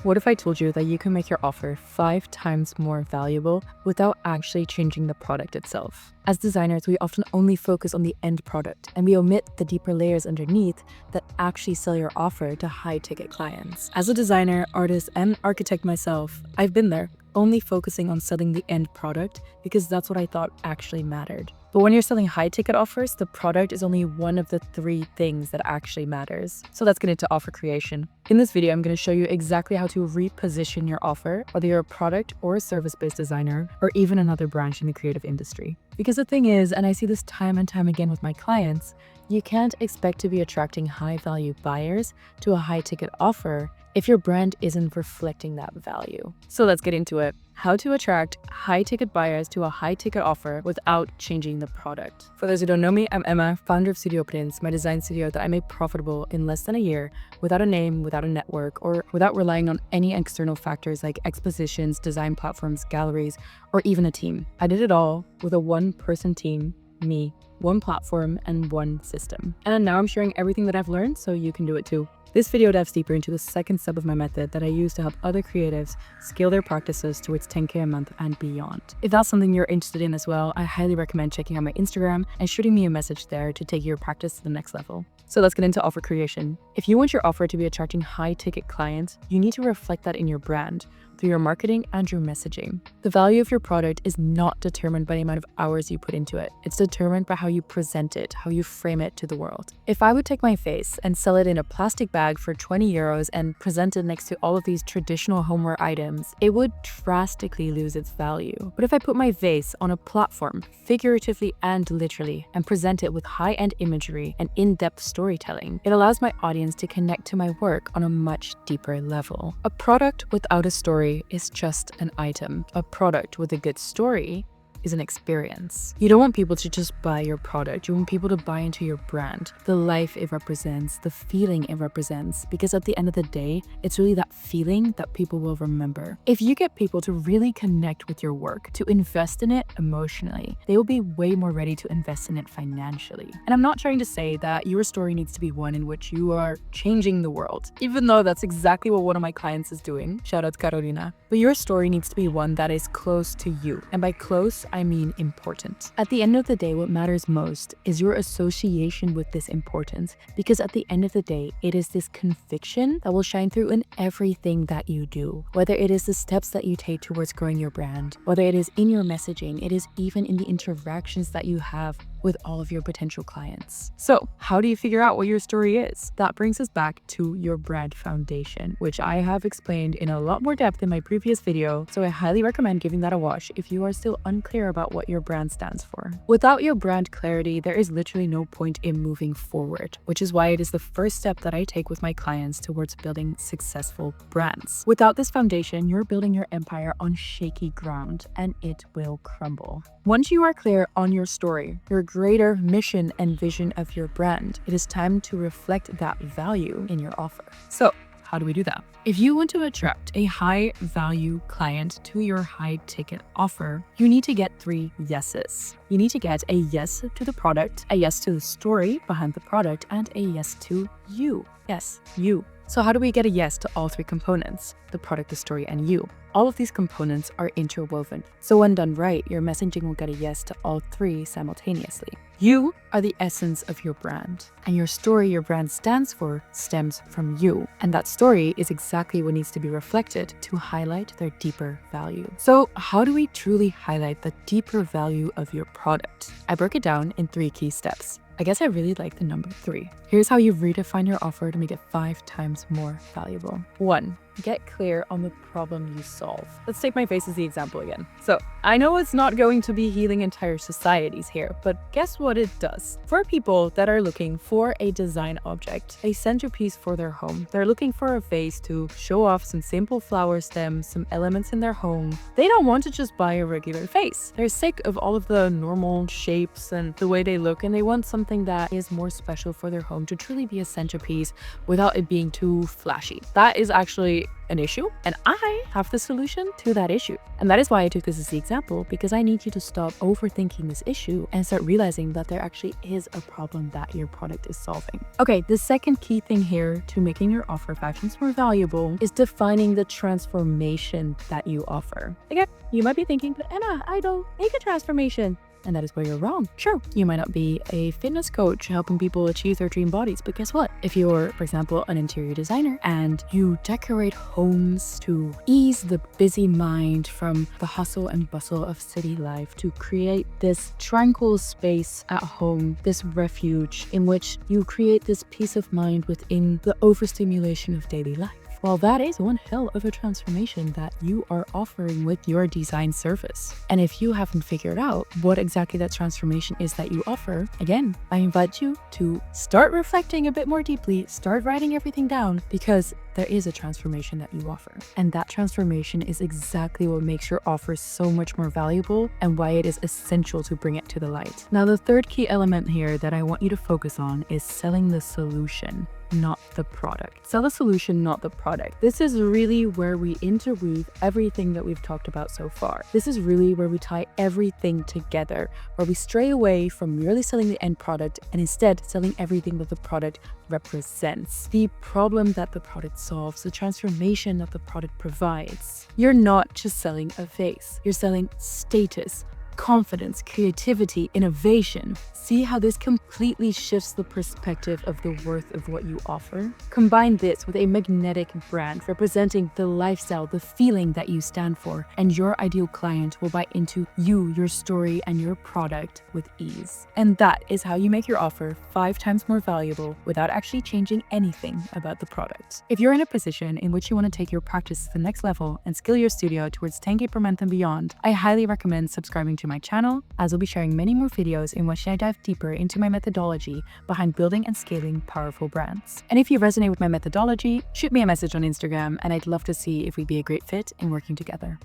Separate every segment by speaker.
Speaker 1: What if I told you that you can make your offer 5 times more valuable without actually changing the product itself? As designers, we often only focus on the end product and we omit the deeper layers underneath that actually sell your offer to high-ticket clients. As a designer, artist, and architect myself, I've been there, only focusing on selling the end product because that's what I thought actually mattered. But when you're selling high-ticket offers, the product is only one of the 3 things that actually matters. So let's get into offer creation. In this video, I'm going to show you exactly how to reposition your offer, whether you're a product or a service-based designer, or even another branch in the creative industry. Because the thing is, and I see this time and time again with my clients, you can't expect to be attracting high-value buyers to a high-ticket offer if your brand isn't reflecting that value. So let's get into it. How to attract high-ticket buyers to a high-ticket offer without changing the product. For those who don't know me, I'm Emma, founder of Studio Prince, my design studio that I made profitable in less than a year without a name, without a network, or without relying on any external factors like expositions, design platforms, galleries, or even a team. I did it all with a one-person team, me, one platform, and one system. And now I'm sharing everything that I've learned so you can do it too. This video dives deeper into the second step of my method that I use to help other creatives scale their practices towards 10K a month and beyond. If that's something you're interested in as well, I highly recommend checking out my Instagram and shooting me a message there to take your practice to the next level. So let's get into offer creation. If you want your offer to be attracting high-ticket clients, you need to reflect that in your brand, through your marketing and your messaging. The value of your product is not determined by the amount of hours you put into it. It's determined by how you present it, how you frame it to the world. If I would take my face and sell it in a plastic bag for 20 euros and present it next to all of these traditional homeware items, it would drastically lose its value. But if I put my vase on a platform, figuratively and literally, and present it with high-end imagery and in-depth storytelling, it allows my audience to connect to my work on a much deeper level. A product without a story is just an item. A product with a good story is an experience. You don't want people to just buy your product. You want people to buy into your brand, the life it represents, the feeling it represents, because at the end of the day, it's really that feeling that people will remember. If you get people to really connect with your work, to invest in it emotionally, they will be way more ready to invest in it financially. And I'm not trying to say that your story needs to be one in which you are changing the world, even though that's exactly what one of my clients is doing. Shout out to Carolina. But your story needs to be one that is close to you. And by close, I mean important. At the end of the day, what matters most is your association with this importance, because at the end of the day, it is this conviction that will shine through in everything that you do. Whether it is the steps that you take towards growing your brand, whether it is in your messaging, it is even in the interactions that you have with all of your potential clients. So how do you figure out what your story is? That brings us back to your brand foundation, which I have explained in a lot more depth in my previous video, so I highly recommend giving that a watch if you are still unclear about what your brand stands for. Without your brand clarity, there is literally no point in moving forward, which is why it is the first step that I take with my clients towards building successful brands. Without this foundation, you're building your empire on shaky ground and it will crumble. Once you are clear on your story, your greater mission and vision of your brand, it is time to reflect that value in your offer. So how do we do that? If you want to attract a high value client to your high ticket offer, you need to get 3 yeses. You need to get a yes to the product, a yes to the story behind the product, and a yes to you. Yes, you. So how do we get a yes to all 3 components? The product, the story, and you. All of these components are interwoven. So when done right, your messaging will get a yes to all 3 simultaneously. You are the essence of your brand, and your story your brand stands for stems from you. And that story is exactly what needs to be reflected to highlight their deeper value. So how do we truly highlight the deeper value of your product? I broke it down in 3 key steps. I guess I really like the number 3. Here's how you redefine your offer to make it 5 times more valuable. 1. Get clear on the problem you solve. Let's take my face as the example again. So I know it's not going to be healing entire societies here, but guess what it does? For people that are looking for a design object, a centerpiece for their home, they're looking for a vase to show off some simple flower stems, some elements in their home. They don't want to just buy a regular vase. They're sick of all of the normal shapes and the way they look, and they want something that is more special for their home to truly be a centerpiece without it being too flashy. That is actually an issue, and I have the solution to that issue. And that is why I took this as the example, because I need you to stop overthinking this issue and start realizing that there actually is a problem that your product is solving. Okay, the second key thing here to making your offer 5 times more valuable is defining the transformation that you offer. Again, you might be thinking, but Emma, I don't make a transformation. And that is where you're wrong. Sure, you might not be a fitness coach helping people achieve their dream bodies, but guess what? If you're, for example, an interior designer and you decorate homes to ease the busy mind from the hustle and bustle of city life, to create this tranquil space at home, this refuge in which you create this peace of mind within the overstimulation of daily life. Well, that is one hell of a transformation that you are offering with your design service. And if you haven't figured out what exactly that transformation is that you offer, again, I invite you to start reflecting a bit more deeply, start writing everything down, because there is a transformation that you offer. And that transformation is exactly what makes your offer so much more valuable and why it is essential to bring it to the light. Now, the third key element here that I want you to focus on is selling the solution, not the product. Sell the solution, not the product. This is really where we interweave everything that we've talked about so far. This is really where we tie everything together, where we stray away from merely selling the end product and instead selling everything that the product represents. The problem that the product solves, the transformation that the product provides. You're not just selling a face, you're selling status, confidence, creativity, innovation. See how this completely shifts the perspective of the worth of what you offer? Combine this with a magnetic brand representing the lifestyle, the feeling that you stand for, and your ideal client will buy into you, your story, and your product with ease. And that is how you make your offer 5 times more valuable without actually changing anything about the product. If you're in a position in which you want to take your practice to the next level and scale your studio towards 10K per month and beyond, I highly recommend subscribing to my channel, as I'll be sharing many more videos in which I dive deeper into my methodology behind building and scaling powerful brands. And if you resonate with my methodology, shoot me a message on Instagram and I'd love to see if we'd be a great fit in working together.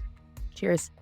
Speaker 1: Cheers.